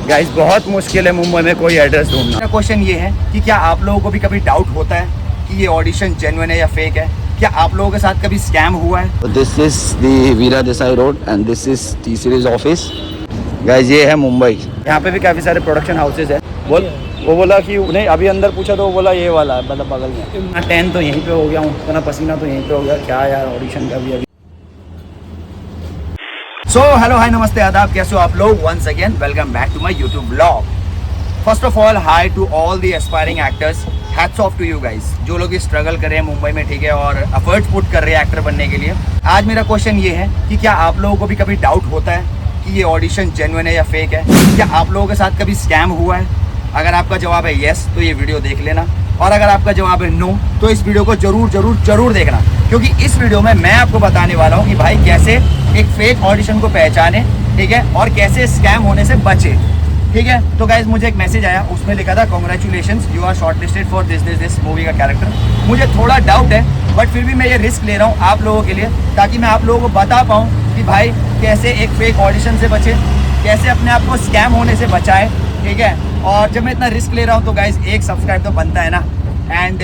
Guys बहुत मुश्किल है मुंबई में कोई एड्रेस ढूंढना। मेरा क्वेश्चन ये है कि क्या आप लोगों को भी कभी डाउट होता है कि ये ऑडिशन जेन्युइन है या फेक है? क्या आप लोगों के साथ कभी स्कैम हुआ है? This is the Veera Desai road and this is T Series office. Guys ये है मुंबई। यहाँ पे भी काफ़ी सारे प्रोडक्शन हाउसेज है। वो बोला कि नहीं, अभी अंदर पूछा तो वो बोला ये वाला है, मतलब बगल में। मैं 10 तो यहीं पे हो गया हूँ, इतना पसीना तो यहीं पे हो गया। क्या यार ऑडिशन का भी अभी। सो हेलो हाय नमस्ते आदाब, कैसे हो आप लोग? Once again welcome back to my YouTube blog. First of all hi to all the aspiring actors, hats off to you guys, जो लोग स्ट्रगल कर रहे हैं मुंबई में, ठीक है, और एफर्ट्स पुट कर रहे हैं एक्टर बनने के लिए। आज मेरा क्वेश्चन ये है कि क्या आप लोगों को भी कभी डाउट होता है कि ये ऑडिशन जेन्युइन है या फेक है? क्या आप लोगों के साथ कभी स्कैम हुआ है? अगर आपका जवाब है येस तो ये वीडियो देख लेना, और अगर आपका जवाब है नो तो इस वीडियो को जरूर देखना, क्योंकि इस वीडियो में मैं आपको बताने वाला हूँ कि भाई कैसे एक फेक ऑडिशन को पहचाने, ठीक है, और कैसे स्कैम होने से बचे, ठीक है। तो गाइज मुझे एक मैसेज आया, उसमें लिखा था congratulations you are shortlisted for this movie का कैरेक्टर। मुझे थोड़ा डाउट है, बट फिर भी मैं ये रिस्क ले रहा हूँ आप लोगों के लिए, ताकि मैं आप लोगों को बता पाऊँ कि भाई कैसे एक फेक ऑडिशन से बचे, कैसे अपने आप को स्कैम होने से बचाए, ठीक है। और जब मैं इतना रिस्क ले रहा हूँ तो गाइज एक सब्सक्राइब तो बनता है ना। एंड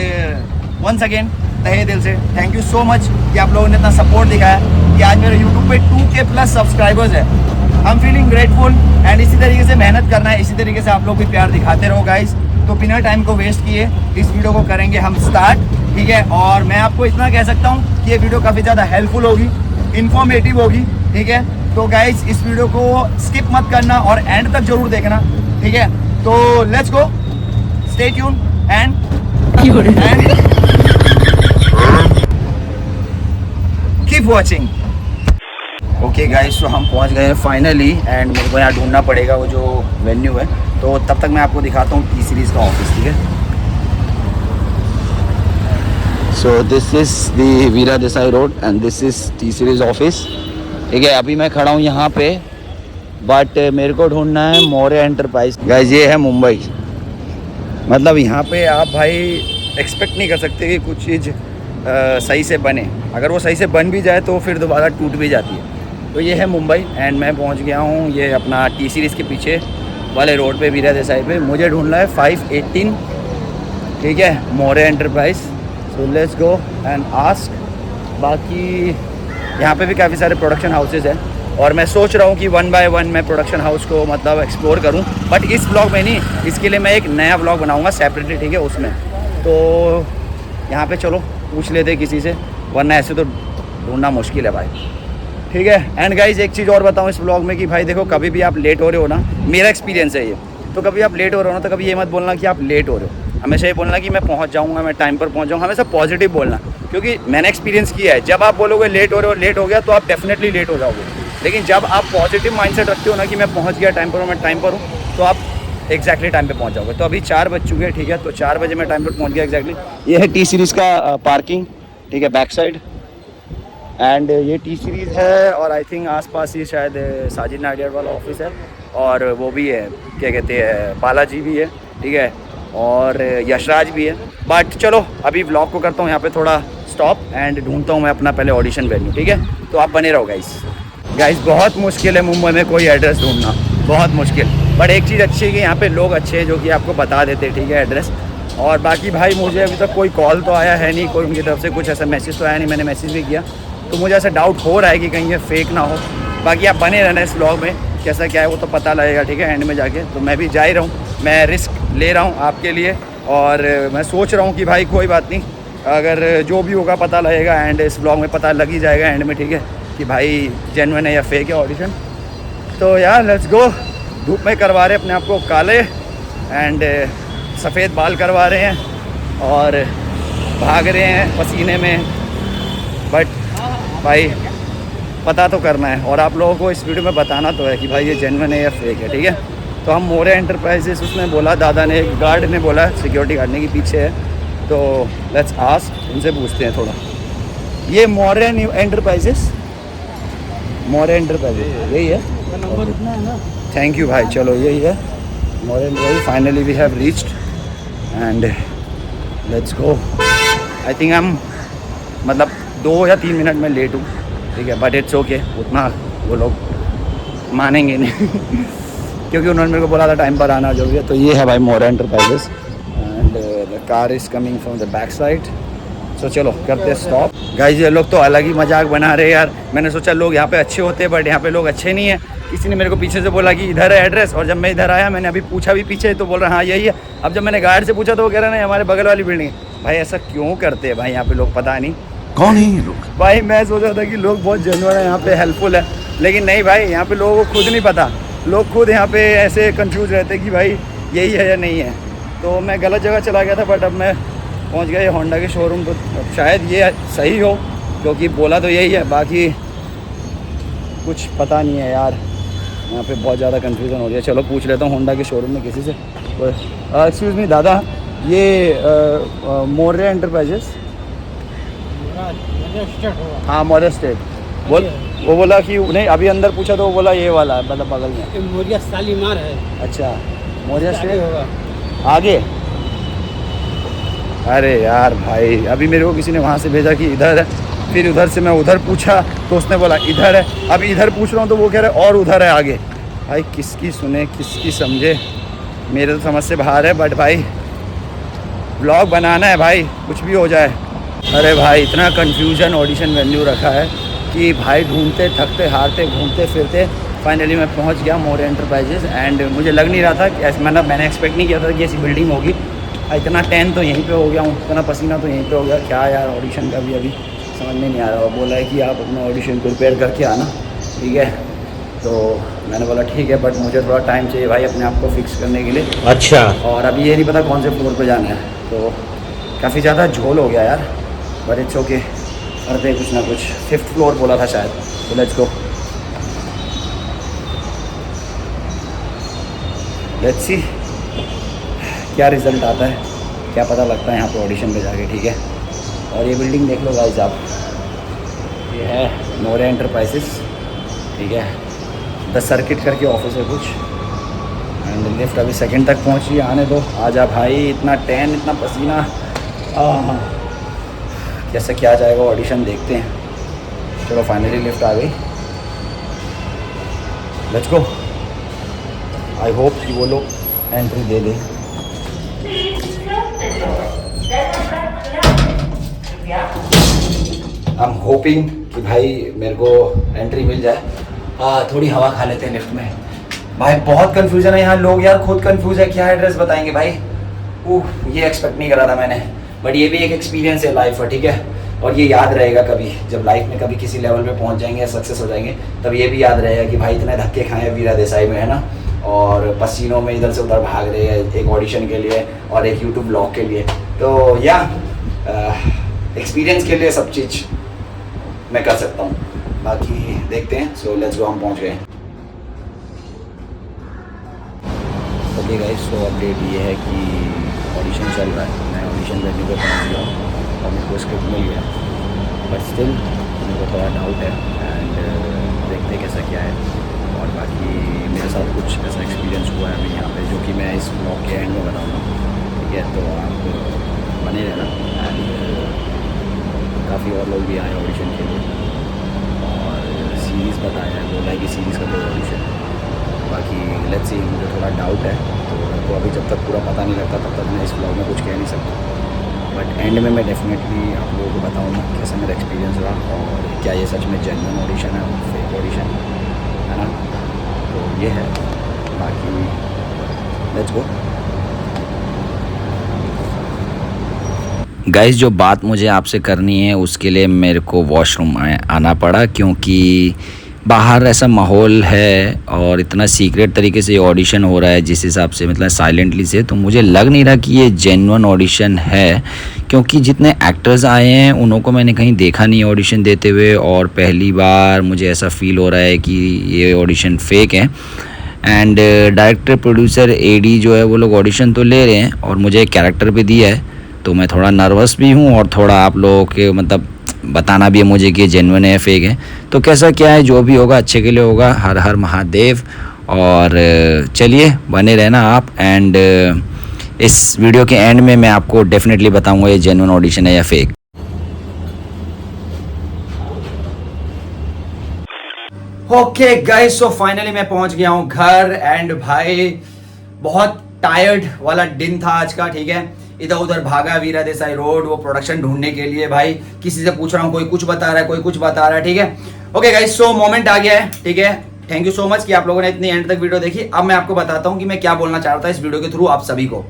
वंस अगेन तहे दिल से थैंक यू सो मच कि आप लोगों ने इतना सपोर्ट दिखाया कि आज मेरे यूट्यूब पे 2K प्लस सब्सक्राइबर्स है। I am feeling grateful and इसी तरीके से मेहनत करना है, इसी तरीके से आप लोग भी प्यार दिखाते रहो गाइज। तो बिना टाइम को वेस्ट किए इस वीडियो को करेंगे हम स्टार्ट, ठीक है। और मैं आपको इतना कह सकता हूँ कि ये वीडियो काफ़ी ज़्यादा हेल्पफुल होगी, इन्फॉर्मेटिव होगी, ठीक है। तो गाइज इस वीडियो को स्किप मत करना और एंड तक जरूर देखना, ठीक है। तो let's go, stay tune and keep watching. Okay guys, तो हम पहुंच गए हैं फाइनली, एंड मेरे को यहाँ ढूंढना पड़ेगा वो जो वेन्यू है। तो तब तक मैं आपको दिखाता हूँ टी सीरीज़ का ऑफिस, ठीक है। So this is the Veera Desai road and this is T Series office, ठीक है। अभी मैं खड़ा हूँ यहाँ पे, बट मेरे को ढूंढना है मौर्य एंटरप्राइज। गाइस ये है मुंबई। मतलब यहाँ पे आप भाई एक्सपेक्ट नहीं कर सकते कि कुछ चीज़ सही से बने। अगर वो सही से बन भी जाए तो फिर दोबारा टूट भी जाती है। तो ये है मुंबई, एंड मैं पहुँच गया हूँ ये अपना टी सीरीज़ के पीछे वाले रोड पे, वीरा देसाई पे। मुझे ढूंढना है 518, ठीक है, Maurya enterprise. So let's go and ask. बाकी यहाँ पे भी काफ़ी सारे प्रोडक्शन हाउसेज हैं, और मैं सोच रहा हूँ कि 1 बाय 1 मैं प्रोडक्शन हाउस को मतलब एक्सप्लोर करूँ, बट इस ब्लॉग में नहीं, इसके लिए मैं एक नया ब्लॉग बनाऊँगा सेपरेटली, ठीक है, उसमें। तो यहाँ पे चलो पूछ लेते किसी से, वरना ऐसे तो ढूंढना मुश्किल है भाई, ठीक है। एंड गाइज एक चीज़ और बताऊँ इस ब्लॉग में कि भाई देखो, कभी भी आप लेट हो रहे हो ना, मेरा एक्सपीरियंस है ये, तो कभी आप लेट हो रहे हो ना तो कभी ये मत बोलना कि आप लेट हो रहे हो। हमेशा ये बोलना कि मैं पहुँच जाऊँगा, मैं टाइम पर पहुँच जाऊँगा, हमेशा पॉजिटिव बोलना, क्योंकि मैंने एक्सपीरियंस किया है, जब आप बोलोगे लेट हो रहे हो, लेट हो गया, तो आप डेफिनेटली लेट हो जाओगे। लेकिन जब आप पॉजिटिव माइंडसेट रखते हो ना कि मैं पहुंच गया टाइम पर, मैं टाइम पर हूँ, तो आप एग्जैक्टली टाइम पे पहुंच जाओगे। तो अभी 4 बज चुके हैं, ठीक है, तो 4 बजे मैं टाइम पर पहुंच गया एग्जैक्टली। ये है टी सीरीज़ का पार्किंग, ठीक है, बैक साइड। एंड ये टी सीरीज़ है, और आई थिंक आसपास ही शायद साजिद नाडियाड वाला ऑफिस है, और वो भी है, क्या कहते हैं, बालाजी भी है, ठीक है, और यशराज भी है। बट चलो अभी व्लॉग को करता हूँ यहाँ पे थोड़ा स्टॉप, एंड ढूंढता हूँ मैं अपना पहले ऑडिशन वेन्यू, ठीक है। तो आप बने रहो गाइस बहुत मुश्किल है मुंबई में कोई एड्रेस ढूंढना, बहुत मुश्किल। बट एक चीज़ अच्छी है कि यहाँ पे लोग अच्छे हैं जो कि आपको बता देते हैं, ठीक है, एड्रेस। और बाकी भाई मुझे अभी तक कोई कॉल तो आया है नहीं, कोई उनकी तरफ से कुछ ऐसा मैसेज तो आया नहीं, मैंने मैसेज भी किया, तो मुझे ऐसा डाउट हो रहा है कि कहीं ये फेक ना हो। बाकी आप बने रहना इस व्लॉग में, कैसा क्या है वो तो पता लगेगा, ठीक है, एंड में जाके। तो मैं भी जा ही रहा हूँ, मैं रिस्क ले रहा हूँ आपके लिए, और मैं सोच रहा हूँ कि भाई कोई बात नहीं, अगर जो भी होगा पता लगेगा, एंड इस ब्लॉग में पता लग ही जाएगा एंड में, ठीक है, कि भाई जेन्युइन है या फेक है ऑडिशन। तो यार लेट्स गो। धूप में करवा रहे अपने आप को काले, एंड सफ़ेद बाल करवा रहे हैं, और भाग रहे हैं पसीने में, बट भाई पता तो करना है, और आप लोगों को इस वीडियो में बताना तो है कि भाई ये जेन्युइन है या फेक है, ठीक है। तो हम मौर्य एंटरप्राइजेस, उसने बोला, दादा ने, एक गार्ड ने बोला, सिक्योरिटी गार्ड ने, कि पीछे है। तो लेट्स आस्क, उनसे पूछते हैं थोड़ा। ये मौर्य एंटरप्राइजेस, मौर्य एंटरप्राइजेस यही है, नंबर इतना है ना। थैंक यू भाई, चलो यही है Maurya enterprises. Finally we have reached, and let's go. I think हम मतलब 2 या 3 मिनट में लेट हूँ, ठीक है, बट इट्स ओके, उतना वो लोग मानेंगे नहीं। क्योंकि उन्होंने मेरे को बोला था टाइम पर आना जो भी है। तो ये है भाई मोरा enterprises and the car is coming from the back side. तो चलो करते स्टॉप। गाइस ये लोग तो अलग ही मजाक बना रहे हैं यार। मैंने सोचा लोग यहाँ पे अच्छे होते हैं, बट यहाँ पे लोग अच्छे नहीं है। किसी ने मेरे को पीछे से बोला कि इधर है एड्रेस, और जब मैं इधर आया मैंने अभी पूछा भी पीछे, तो बोल रहा हाँ यही है। अब जब मैंने गार्ड से पूछा तो वो कह रहा नहीं हमारे बगल वाली बिल्डिंग है। भाई ऐसा क्यों करते हैं भाई यहाँ पे लोग, पता नहीं कौन है ये लोग। भाई मैं सोच रहा था कि लोग बहुत जेन्युइन है यहाँ पे, हेल्पफुल है, लेकिन नहीं भाई, यहाँ पे लोगों को खुद नहीं पता। लोग खुद यहाँ पे ऐसे कंफ्यूज रहते कि भाई यही है या नहीं है। तो मैं गलत जगह चला गया था, बट अब मैं पहुँच गया ये होंडा के शोरूम। तो शायद ये सही हो, क्योंकि बोला तो यही है, बाकी कुछ पता नहीं है यार। यहाँ पे बहुत ज़्यादा कन्फ्यूज़न हो रही है। चलो पूछ लेता हूँ होंडा के शोरूम में किसी से। एक्सक्यूज़ मी दादा, ये मोरे एंटरप्राइजेस? हाँ मोरे स्टेट बोल। वो बोला कि नहीं, अभी अंदर पूछा तो वो बोला ये वाला है, मतलब बगल में। मोरिया शालीमार है। अच्छा मोरे स्टेट होगा आगे। अरे यार भाई अभी मेरे को किसी ने वहाँ से भेजा कि इधर है, फिर उधर से मैं उधर पूछा तो उसने बोला इधर है। अब इधर पूछ रहा हूँ तो वो कह रहे और उधर है आगे। भाई किसकी सुने किसकी समझे, मेरे तो समझ से बाहर है। बट भाई ब्लॉग बनाना है भाई, कुछ भी हो जाए। अरे भाई इतना कन्फ्यूजन ऑडिशन वेन्यू रखा है कि भाई ढूंढते थकते हारते घूमते फिरते फाइनली मैं पहुंच गया मोरे एंटरप्राइजेस। एंड मुझे लग नहीं रहा था कि ऐसे, मतलब मैंने एक्सपेक्ट नहीं किया था कि ऐसी बिल्डिंग होगी। इतना टैन तो यहीं पे हो गया हूँ, इतना पसीना तो यहीं पे हो गया। क्या यार ऑडिशन का भी अभी समझ में नहीं आ रहा। और बोला है कि आप अपना ऑडिशन प्रिपेयर करके आना, ठीक है। तो मैंने बोला ठीक है, बट मुझे थोड़ा टाइम चाहिए भाई अपने आप को फिक्स करने के लिए। अच्छा। और अभी ये नहीं पता कौन से फ्लोर पे जाना है, तो काफ़ी ज़्यादा झोल हो गया यार, बट इट्स ओके, करते कुछ ना कुछ। 5th फ्लोर बोला था शायद, तो लेट्स गो, लेट्स सी क्या रिज़ल्ट आता है, क्या पता लगता है यहाँ पे ऑडिशन पे जाके, ठीक है। और ये बिल्डिंग देख लो गाइस आप, ये है मोरे एंटरप्राइजेस, ठीक है। द सर्किट करके ऑफिस है कुछ। एंड लिफ्ट अभी 2nd तक पहुँच रही है, आने दो। आजा भाई, इतना टैन इतना पसीना, कैसे क्या जाएगा ऑडिशन, देखते हैं। चलो फाइनली लिफ्ट आ गई, लेट्स गो। आई होप कि वो लोग एंट्री दे दें। आई एम होपिंग कि भाई मेरे को एंट्री मिल जाए। थोड़ी हवा खा लेते हैं लिफ्ट में। भाई बहुत कंफ्यूजन है यहाँ, लोग यार खुद कंफ्यूज है, क्या एड्रेस बताएंगे भाई। ये एक्सपेक्ट नहीं करा था मैंने, बट ये भी एक एक्सपीरियंस है लाइफ का, ठीक है। और ये याद रहेगा कभी, जब लाइफ में कभी किसी लेवल पे पहुँच जाएंगे, सक्सेस हो जाएंगे, तब ये भी याद रहेगा कि भाई इतने धक्के खाए वीरा देसाई में, है ना। और पसीनों में इधर से उधर भाग रहे हैं एक ऑडिशन के लिए और एक यूट्यूब ब्लॉग के लिए। तो या एक्सपीरियंस के लिए सब चीज़ मैं कर सकता हूँ, बाकी देखते हैं। सो लेट्स गो, हम पहुँच गए। ओके गाइस, सो अपडेट ये है कि ऑडिशन चल रहा है, मैं ऑडिशन वेन्यू पे पहुँच गया और मेरे को स्क्रिप्ट मिल गया, बट स्टिल मेरे को थोड़ा डाउट है। एंड देखते कैसा क्या है। और बाकी मेरे साथ कुछ ऐसा एक्सपीरियंस हुआ है अभी यहाँ पे, जो कि मैं इस ब्लॉग के एंड में बताऊँगा, ठीक है। तो आप बने रहना। एंड काफ़ी और लोग भी आए ऑडिशन के लिए, और सीरीज़ बताया है, बोला है कि सीरीज़ का कोई ऑडिशन। बाकी लेट्स सी, मुझे थोड़ा डाउट है, तो मेरे को अभी जब तक पूरा पता नहीं लगता तब तक मैं इस ब्लॉग में कुछ कह नहीं सकता। बट एंड में मैं डेफिनेटली आप लोगों को बताऊँगा कैसा मेरा एक्सपीरियंस रहा, और क्या ये सच में जेन्युइन ऑडिशन है, फेक ऑडिशन है ना। तो ये है, बाकी लेट्स गो। गाइस जो बात मुझे आपसे करनी है उसके लिए मेरे को वॉशरूम आना पड़ा, क्योंकि बाहर ऐसा माहौल है और इतना सीक्रेट तरीके से ऑडिशन हो रहा है, जिस हिसाब से मतलब साइलेंटली से, तो मुझे लग नहीं रहा कि ये जेन्युइन ऑडिशन है। क्योंकि जितने एक्टर्स आए हैं उन्हों को मैंने कहीं देखा नहीं ऑडिशन देते हुए, और पहली बार मुझे ऐसा फील हो रहा है कि ये ऑडिशन फेक है। एंड डायरेक्टर प्रोड्यूसर एडी जो है वो लोग ऑडिशन तो ले रहे हैं और मुझे एक कैरेक्टर भी दिया है, तो मैं थोड़ा नर्वस भी हूँ और थोड़ा आप लोगों के मतलब बताना भी है मुझे कि जेन्युइन है फेक है। तो कैसा क्या है, जो भी होगा अच्छे के लिए होगा। हर हर महादेव। और चलिए बने रहना आप। एंड इस वीडियो के एंड में मैं आपको डेफिनेटली बताऊंगा ये जेन्युइन ऑडिशन है या fake. Okay guys, so finally मैं पहुंच गया हूं घर एंड भाई बहुत टायर्ड वाला दिन था आज का, ठीक है। इधर उधर भागा वीरा देसाई रोड वो प्रोडक्शन ढूंढने के लिए, भाई किसी से पूछ रहा हूँ, कोई कुछ बता रहा है, कोई कुछ बता रहा है, ठीक है। ओके गाइस, सो मोमेंट आ गया है, ठीक है। थैंक यू सो मच कि आप लोगों ने इतनी एंड तक वीडियो देखी। अब मैं आपको बताता हूँ कि मैं क्या बोलना चाह रहा था इस वीडियो के थ्रू आप सभी को।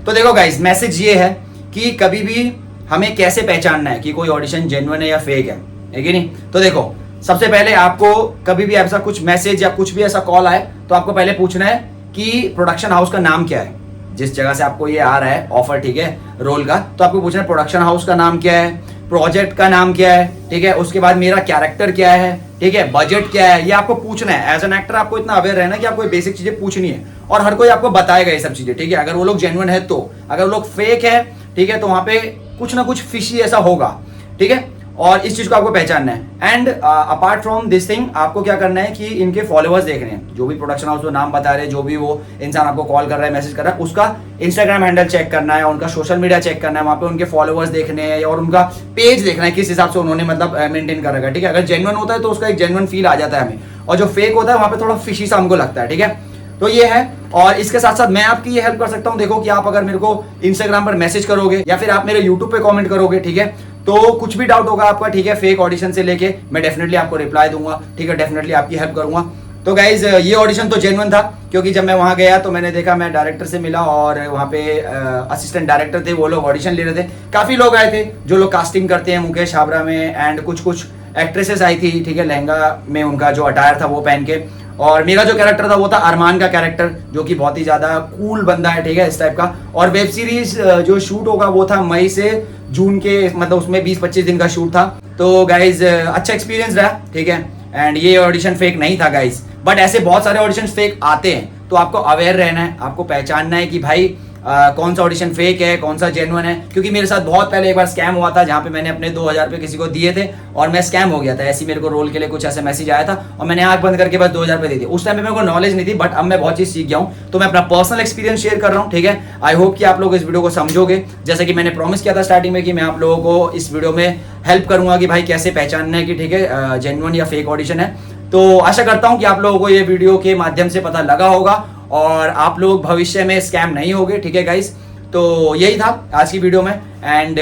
तो देखो गाइस, मैसेज ये है कि कभी भी हमें कैसे पहचानना है कि कोई ऑडिशन जेन्युइन है या फेक है कि नहीं। तो देखो, सबसे पहले आपको कभी भी ऐसा कुछ मैसेज या कुछ भी ऐसा कॉल आए तो आपको पहले पूछना है कि प्रोडक्शन हाउस का नाम क्या है। जिस जगह से आपको ये आ रहा है ऑफर, ठीक है, रोल का, तो आपको पूछना है प्रोडक्शन हाउस का नाम क्या है, प्रोजेक्ट का नाम क्या है, ठीक है। उसके बाद मेरा कैरेक्टर क्या है, ठीक है, बजट क्या है, ये आपको पूछना है। एज एन एक्टर आपको इतना अवेयर रहना कि आपको ये बेसिक चीजें पूछनी है और हर कोई आपको बताएगा ये सब चीजें, ठीक है। अगर वो लोग जेन्युइन है तो, अगर वो लोग फेक है, ठीक है, तो वहां पे कुछ ना कुछ फिशी ऐसा होगा, ठीक है। और इस चीज को आपको पहचानना है। And apart from this thing आपको क्या करना है कि इनके फॉलोअर्स देखने हैं, जो भी प्रोडक्शन हाउस को नाम बता रहे हैं, जो भी वो इंसान आपको कॉल कर रहा है, मैसेज कर रहा है, उसका इंस्टाग्राम हैंडल चेक करना है, उनका सोशल मीडिया चेक करना है, वहाँ पे उनके फॉलोअर्स देखने हैं और उनका पेज देखना है किस हिसाब से उन्होंने मतलब मेंटेन कर रखा है, ठीक है। अगर जेन्युइन होता है तो उसका एक जेन्युइन फील आ जाता है हमें, और जो फेक होता है वहाँ पे थोड़ा फिशी सा हमको लगता है, ठीक है। तो ये है, और इसके साथ साथ मैं आपकी ये हेल्प कर सकता हूँ। देखो कि आप अगर मेरे को इंस्टाग्राम पर मैसेज करोगे या फिर आप मेरे यूट्यूब पे कमेंट करोगे, ठीक है, तो कुछ भी डाउट होगा आपका, ठीक है, फेक ऑडिशन से लेके, मैं डेफिनेटली आपको रिप्लाई दूंगा, ठीक है, डेफिनेटली आपकी हेल्प करूंगा। तो गाइज ये ऑडिशन तो जेन्युइन था, क्योंकि जब मैं वहां गया तो मैंने देखा, मैं डायरेक्टर से मिला और वहां पे असिस्टेंट डायरेक्टर थे, वो लोग ऑडिशन ले रहे थे। काफी लोग आए थे जो लोग कास्टिंग करते हैं मुकेश हाबरा में, एंड कुछ कुछ एक्ट्रेसेस आई थी, ठीक है, लहंगा में उनका जो अटायर था वो पहन के। और मेरा जो कैरेक्टर था वो था अरमान का कैरेक्टर, जो कि बहुत ही ज्यादा कूल बंदा है, ठीक है, इस टाइप का। और वेब सीरीज जो शूट होगा वो था मई से जून के, मतलब उसमें 20-25 दिन का शूट था। तो गाइज अच्छा एक्सपीरियंस रहा, ठीक है। एंड ये ऑडिशन फेक नहीं था गाइज, बट ऐसे बहुत सारे ऑडिशन फेक आते हैं, तो आपको अवेयर रहना है, आपको पहचानना है कि भाई कौन सा ऑडिशन फेक है, कौन सा जेन्युइन है। क्योंकि मेरे साथ बहुत पहले एक बार स्कैम हुआ था, जहाँ पे मैंने अपने 2000 रुपये किसी को दिए थे और मैं स्कैम हो गया था। ऐसी मेरे को रोल के लिए कुछ ऐसा मैसेज आया था और मैंने आंख बंद करके बस 2000 रुपये दे दिए। उस टाइम पे मेरे को नॉलेज नहीं थी, बट अब मैं बहुत चीज सीख गया हूँ, तो मैं अपना पर्सनल एक्सपीरियंस शेयर कर रहा हूँ, ठीक है। आई होप कि आप लोग इस वीडियो को समझोगे, जैसे कि मैंने प्रॉमिस किया था स्टार्टिंग में कि मैं आप लोगों को इस वीडियो में हेल्प करूंगा कि भाई कैसे पहचानना है कि ठीक है जेन्युइन या फेक ऑडिशन है। तो आशा करता हूं कि आप लोगों को ये वीडियो के माध्यम से पता लगा होगा और आप लोग भविष्य में स्कैम नहीं होगे, ठीक है गाइस। तो यही था आज की वीडियो में, and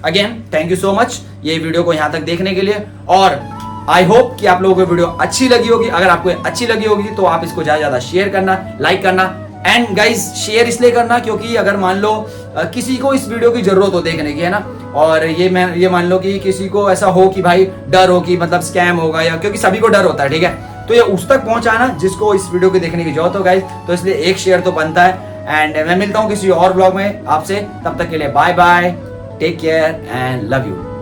again thank you so much ये वीडियो को यहाँ तक देखने के लिए। और आई होप कि आप लोगों को वीडियो अच्छी लगी होगी। अगर आपको अच्छी लगी होगी तो आप इसको ज्यादा ज्यादा शेयर करना, लाइक करना। एंड गाइज शेयर इसलिए करना क्योंकि अगर मान लो किसी को इस वीडियो की जरूरत हो देखने की, है ना, और ये मान लो कि किसी को ऐसा हो कि भाई डर हो कि मतलब स्कैम होगा, या क्योंकि सभी को डर होता है, ठीक है, तो ये उस तक पहुंचाना जिसको इस वीडियो को देखने की जरूरत हो गाइज। तो इसलिए एक शेयर तो बनता है। एंड मैं मिलता हूँ किसी और ब्लॉग में आपसे, तब तक के लिए bye bye, take care and love you.